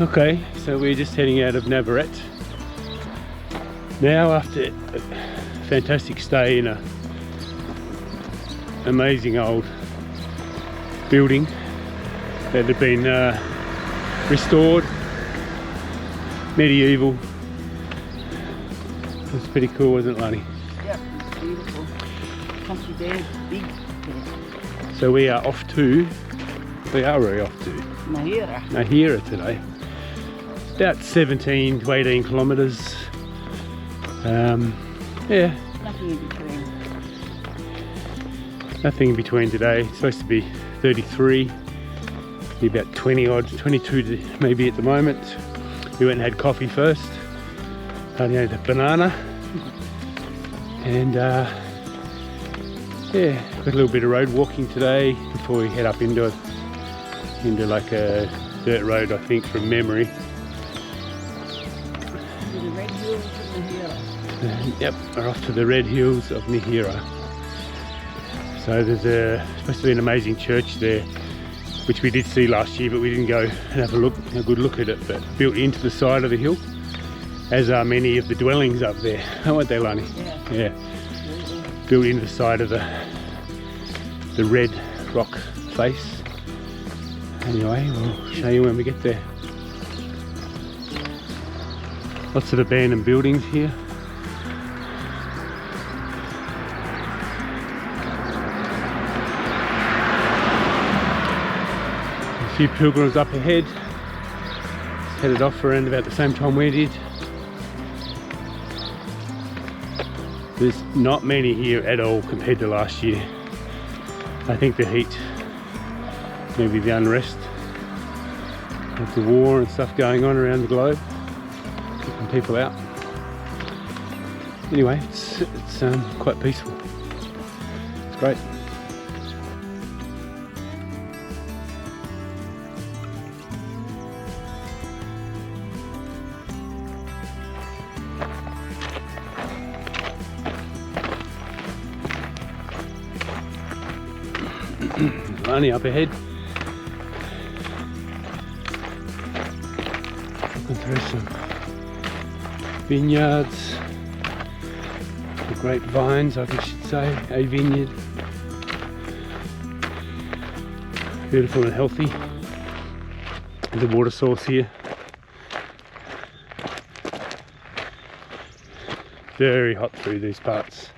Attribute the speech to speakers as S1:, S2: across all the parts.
S1: Okay, so we're just heading out of Navarrete now after a fantastic stay in a amazing old building that had been restored, medieval. It was pretty cool, wasn't it, Lani?
S2: Yeah, beautiful. Country bed, big bed.
S1: So we are off to, Nahira today. About 17 to 18 kilometres. Yeah.
S2: Nothing in between.
S1: Nothing in between today. It's supposed to be 33. Be about 20 odd, 22 maybe at the moment. We went and had coffee first. I had a banana. And yeah, got a little bit of road walking today before we head up into like a dirt road, I think, from memory.
S2: The red hills of Nahira.
S1: Yep, we're off to the red hills of Nahira. So there's supposed to be an amazing church there, which we did see last year, but we didn't go and have a good look at it. But built into the side of the hill, as are many of the dwellings up there, aren't they, Lani?
S2: Yeah.
S1: Yeah. Built into the side of the red rock face. Anyway, we'll show you when we get there. Lots of abandoned buildings here. A few pilgrims up ahead. Headed off around about the same time we did. There's not many here at all compared to last year. I think the heat, maybe the unrest of the war and stuff going on around the globe, keeping people out. Anyway, it's quite peaceful. It's great. Only up ahead. Looking through some vineyards, the grapevines, I should say, a vineyard. Beautiful and healthy. The water source here. Very hot through these parts.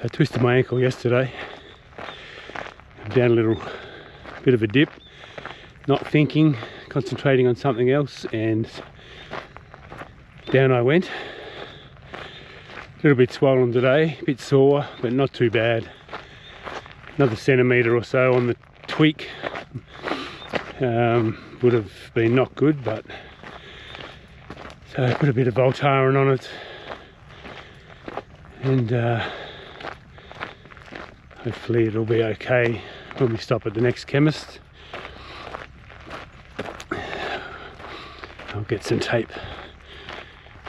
S1: I twisted my ankle yesterday. I'm down a little bit of a dip, not thinking, concentrating on something else, and down I went. A little bit swollen today, a bit sore, but not too bad. Another centimetre or so on the tweak would have been not good, but so I put a bit of Voltaren on it, and hopefully it'll be okay when we stop at the next chemist. I'll get some tape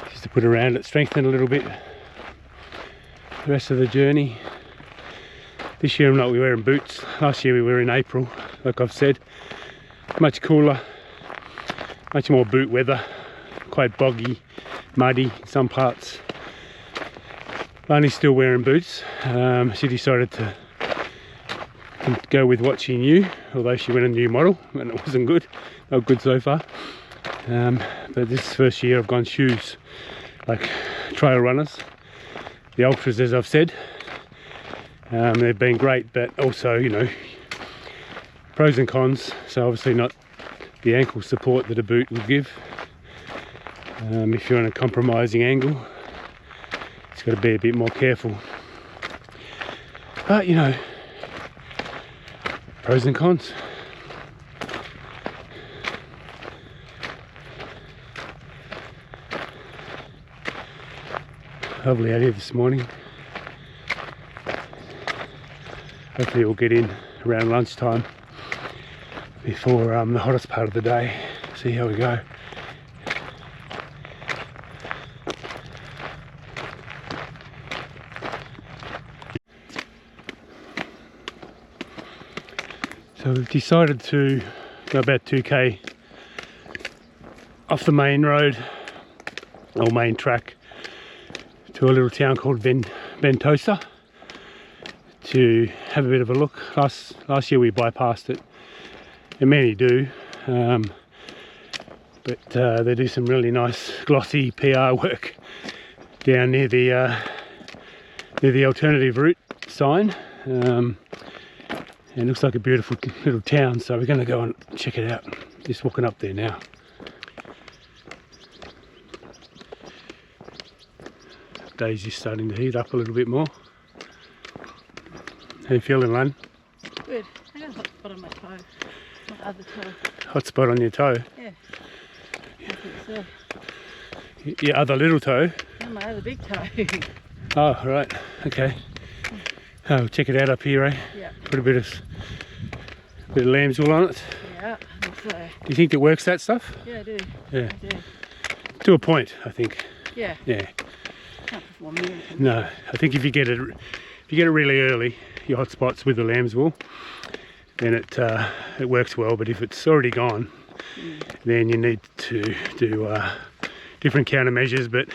S1: just to put around it, strengthen a little bit the rest of the journey. This year I'm not wearing boots. Last year we were in April, like I've said. Much cooler, much more boot weather, quite boggy, muddy in some parts. Lani's still wearing boots. She decided to go with what she knew, although she went a new model and it wasn't good, not good so far. But this first year I've gone shoes, like trail runners, the ultras, as I've said. They've been great, but also, you know, pros and cons. So obviously not the ankle support that a boot would give. If you're on a compromising angle, it's got to be a bit more careful. But you know, pros and cons. Lovely out here this morning. Hopefully we'll get in around lunchtime before the hottest part of the day. See how we go. So we've decided to go about 2k off the main road or main track to a little town called Ventosa to have a bit of a look. Last year we bypassed it, and many do, but they do some really nice glossy PR work down near the alternative route sign, and it looks like a beautiful little town, so we're going to go and check it out. Just walking up there now. Day's just starting to heat up a little bit more. How you feeling, Lon?
S2: Good. I got a hot spot on my toe. My other toe.
S1: Hot spot on your toe?
S2: Yeah. I think so.
S1: Your other little toe?
S2: Yeah, my other big toe.
S1: Oh, right. Okay. Oh, check it out up here, eh?
S2: Yeah.
S1: Put a bit of lamb's wool on it.
S2: Yeah, I think so.
S1: Do you think it works, that stuff?
S2: Yeah, I do.
S1: Yeah.
S2: I do.
S1: To a point, I think.
S2: Yeah.
S1: Yeah.
S2: Can't perform miracles.
S1: No, I think if you get it really early, your hot spots with the lamb's wool, then it works well. But if it's already gone, then you need to do different countermeasures. But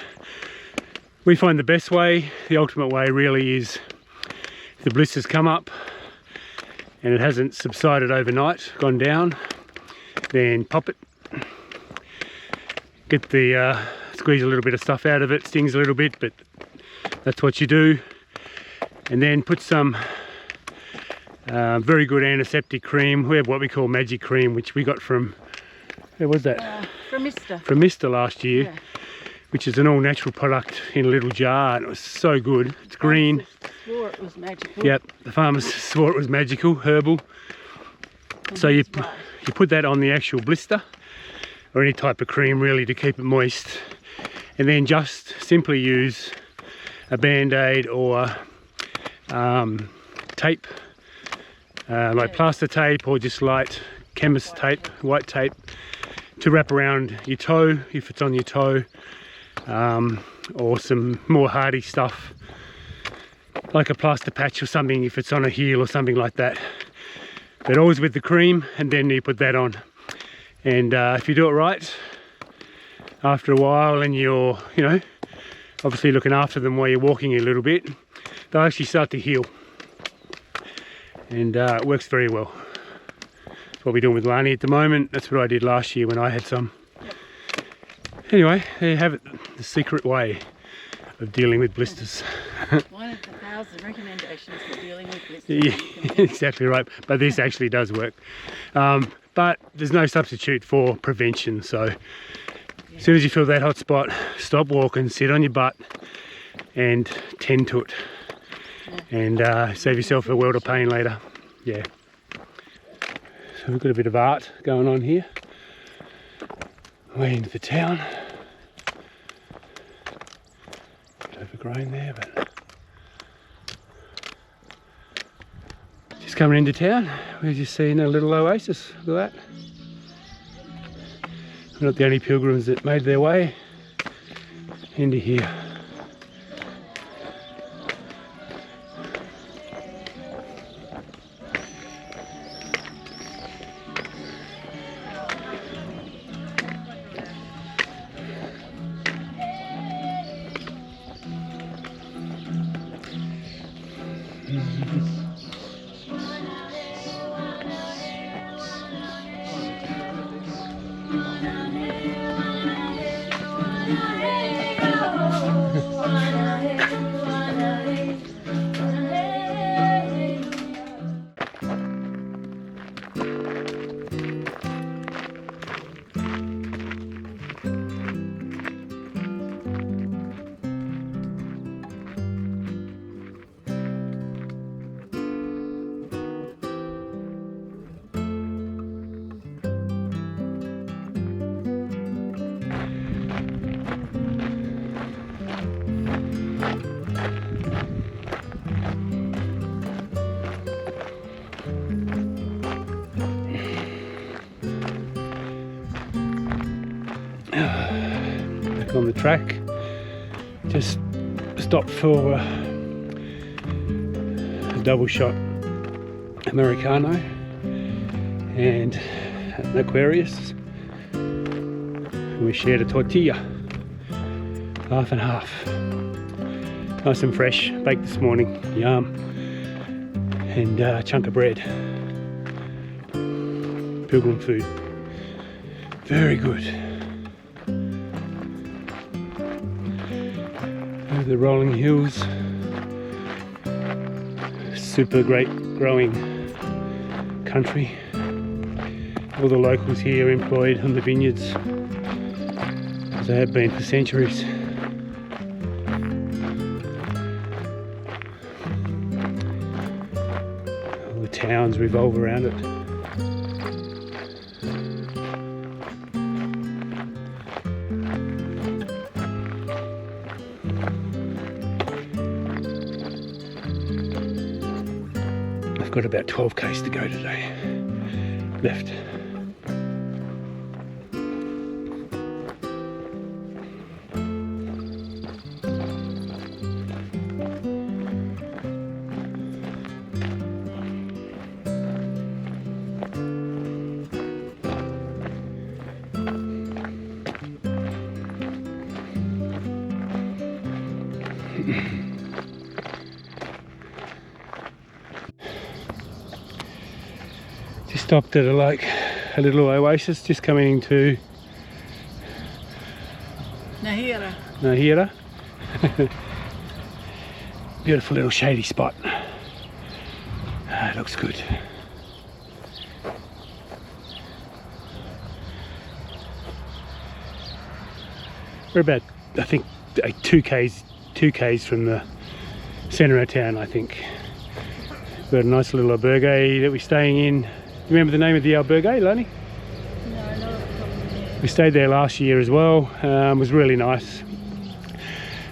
S1: we find the best way, the ultimate way, really is if the blisters come up and it hasn't subsided overnight, gone down, then pop it. Get the squeeze a little bit of stuff out of it, stings a little bit, but that's what you do. And then put some very good antiseptic cream. We have what we call magic cream, which we got from, where was that?
S2: From Mister.
S1: From Mister last year,
S2: Yeah.
S1: which is an all natural product in a little jar, and it was so good. It's green.
S2: Swore it was magical.
S1: Yep, the farmers swore it was magical, herbal. So you put that on the actual blister, or any type of cream really, to keep it moist, and then just simply use a band-aid or tape, like plaster tape or just light chemist tape, white tape, to wrap around your toe if it's on your toe, or some more hardy stuff like a plaster patch or something if it's on a heel or something like that. But always with the cream, and then you put that on. And if you do it right, after a while, and you're, obviously looking after them while you're walking a little bit, they'll actually start to heal. And it works very well. That's what we're doing with Lani at the moment. That's what I did last year when I had some.
S2: Yep.
S1: Anyway, there you have it, the secret way of dealing with blisters.
S2: One of the 1,000 recommendations for dealing with blisters.
S1: Yeah, exactly right. But this actually does work. But there's no substitute for prevention. So as soon as you feel that hot spot, stop walking, sit on your butt and tend to it. And save yourself a world of pain later. Yeah. So we've got a bit of art going on here. Way into the town. Bit overgrown there, but just coming into town, we're just seeing a little oasis. Look at that. We're not the only pilgrims that made their way into here. Back on the track, just stopped for a double shot Americano, and an Aquarius. We shared a tortilla, half and half. Nice and fresh, baked this morning, yum. And a chunk of bread. Pilgrim food. Very good. Over the rolling hills. Super great growing country. All the locals here employed on the vineyards, as they have been for centuries. All the towns revolve around it. I've got about 12 k's to go today left. Just stopped at a little oasis, just coming into Nahira. Beautiful little shady spot. It looks good. We're about, I think, 2 k's from the centre of town, I think. We've got a nice little albergue that we're staying in. You remember the name of the albergue, Lani?
S2: No, not off the top of my head.
S1: We stayed there last year as well. It was really nice.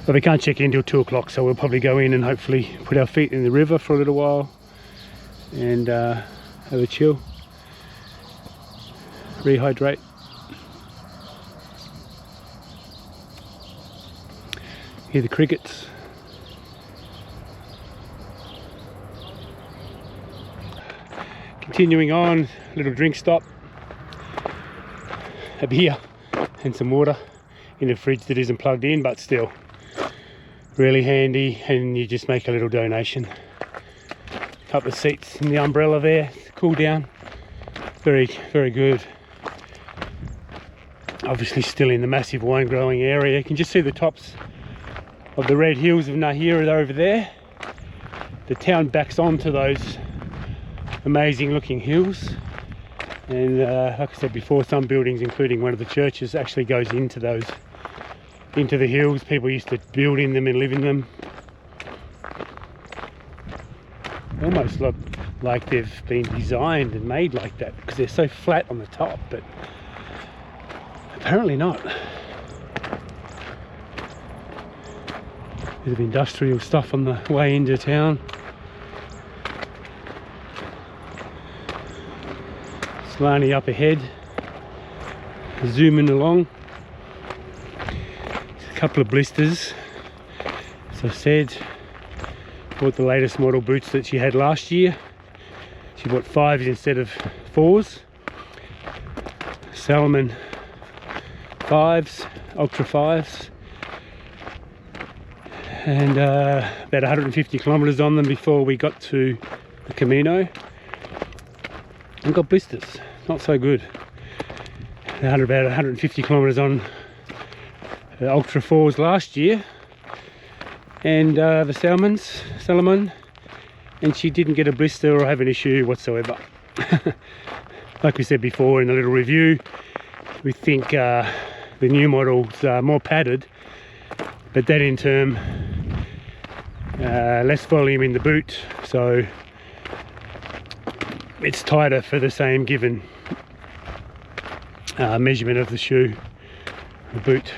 S1: But we can't check in until 2 o'clock, so we'll probably go in and hopefully put our feet in the river for a little while and have a chill, rehydrate. Hear the crickets. Continuing on, a little drink stop, a beer and some water in a fridge that isn't plugged in, but still really handy, and you just make a little donation. A couple of seats in the umbrella there to cool down. Very, very good. Obviously still in the massive wine growing area. You can just see the tops of the red hills of Nahira over there. The town backs onto those amazing looking hills, and like I said before, some buildings, including one of the churches, actually goes into the hills. People used to build in them and live in them. Almost look like they've been designed and made like that because they're so flat on the top, but apparently not. Bit of industrial stuff on the way into town. Lani up ahead, zooming along. A couple of blisters, as I said. Bought the latest model boots that she had last year. She bought 5s instead of 4s. Salomon 5s, Ultra 5s, and about 150 kilometers on them before we got to the Camino, and got blisters. Not so good. About 150 kilometers on the Ultra 4s last year, and the Salomon, and she didn't get a blister or have an issue whatsoever. Like we said before in the little review, we think the new models are more padded, but that in turn less volume in the boot, so it's tighter for the same given measurement of the shoe, the boot.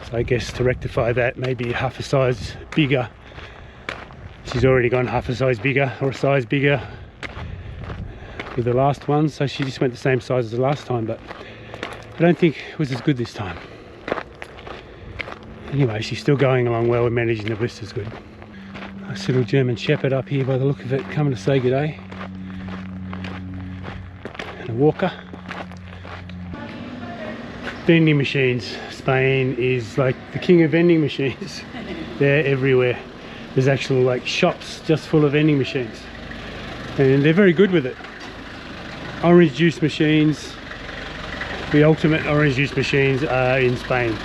S1: So I guess to rectify that, maybe half a size bigger. She's already gone half a size bigger, or a size bigger with the last one, so she just went the same size as the last time, but I don't think it was as good this time. Anyway, she's still going along well and managing the blisters good. Nice little German Shepherd up here by the look of it, coming to say good day. And a walker. Vending machines. Spain is like the king of vending machines. They're everywhere. There's actual like shops just full of vending machines. And they're very good with it. Orange juice machines. The ultimate orange juice machines are in Spain.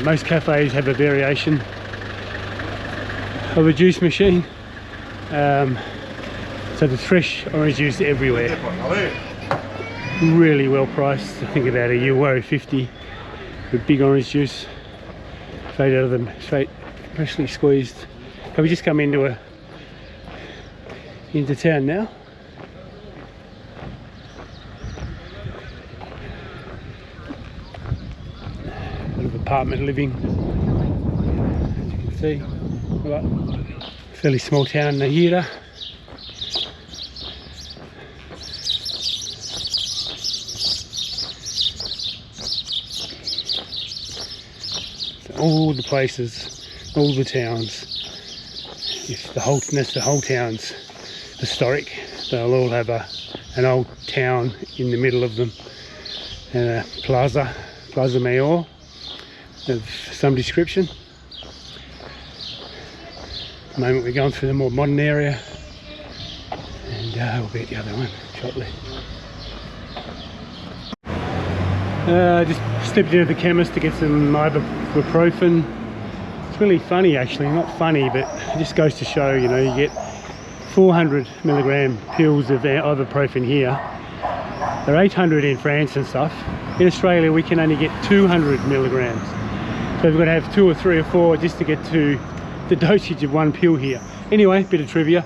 S1: Most cafes have a variation of a juice machine. So there's fresh orange juice everywhere. Really well priced. I think about €1.50 for big orange juice. Straight out of them, straight freshly squeezed. Can we just come into town now? Bit of apartment living, as you can see. Right. Fairly small town, Nahira. All the places, all the towns, if that's the whole town's historic, they'll all have an old town in the middle of them, and a plaza mayor of some description. At the moment we're going through the more modern area, and we'll be at the other one shortly. Just stepped into the chemist to get some ibuprofen. It's really funny, actually, not funny, but it just goes to show, you get 400 milligram pills of ibuprofen here. They're 800 in France and stuff. In Australia we can only get 200 milligrams. So we've got to have 2 or 3 or 4 just to get to the dosage of one pill here. Anyway, bit of trivia.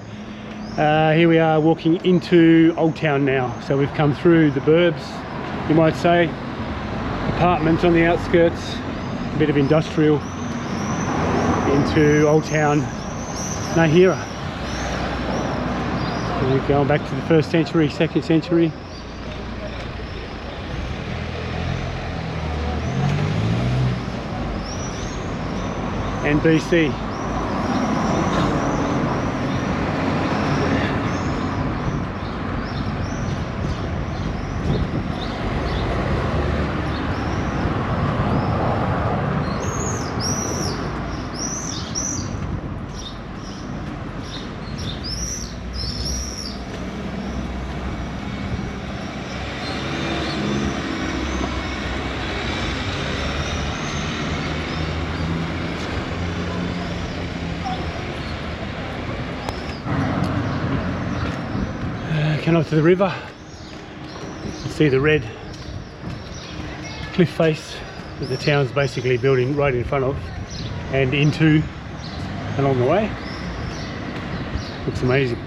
S1: Here we are walking into Old Town now. So we've come through the burbs, you might say. Apartments on the outskirts, a bit of industrial, into Old Town Nahira. And we're going back to the 1st century, 2nd century. And BC. Come up to the river, you see the red cliff face that the town's basically building right in front of and into along the way. Looks amazing.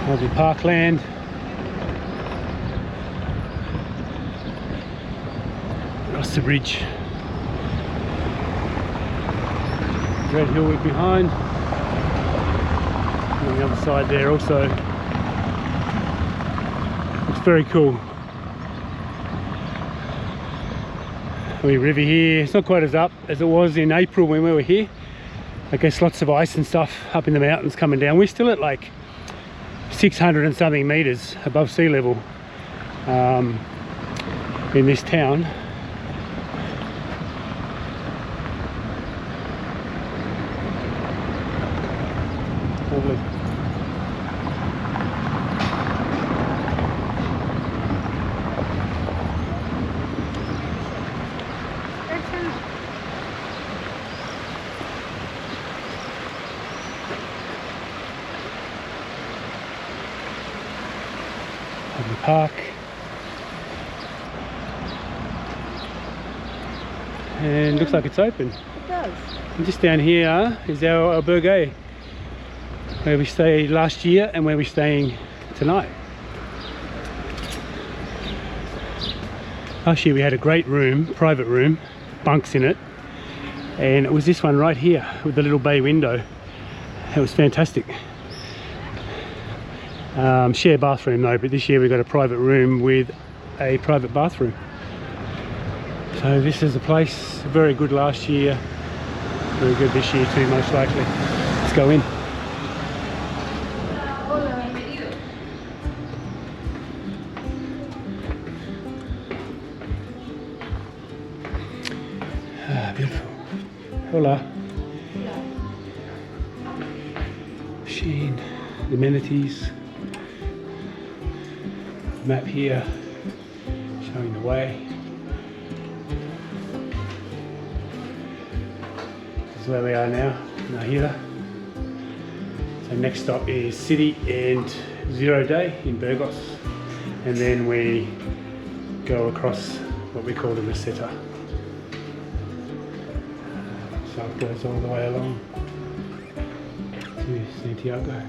S1: Lovely parkland. Across the bridge. Red Hill we're behind. And on the other side there also. It's very cool. The river here, it's not quite as up as it was in April when we were here. I guess lots of ice and stuff up in the mountains coming down. We're still at like 600 and something meters above sea level in this town. Lovely. Park. and looks like it's open.
S2: It does.
S1: And just down here is our albergue, where we stayed last year and where we're staying tonight. Last year we had a great room, private room, bunks in it, and it was this one right here with the little bay window. It was fantastic. Share bathroom though, but this year we got a private room with a private bathroom. So this is the place, very good last year, very good this year too, most likely. Let's go in. Ah, beautiful. Hola. Machine, amenities. Map here showing the way. This is where we are now, Nahira. So next stop is City and 0 Day in Burgos, and then we go across what we call the Meseta. So it goes all the way along to Santiago.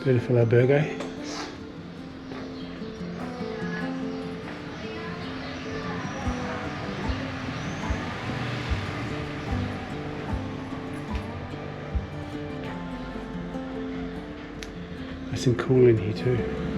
S1: Beautiful albergue. Nice and cool in here too.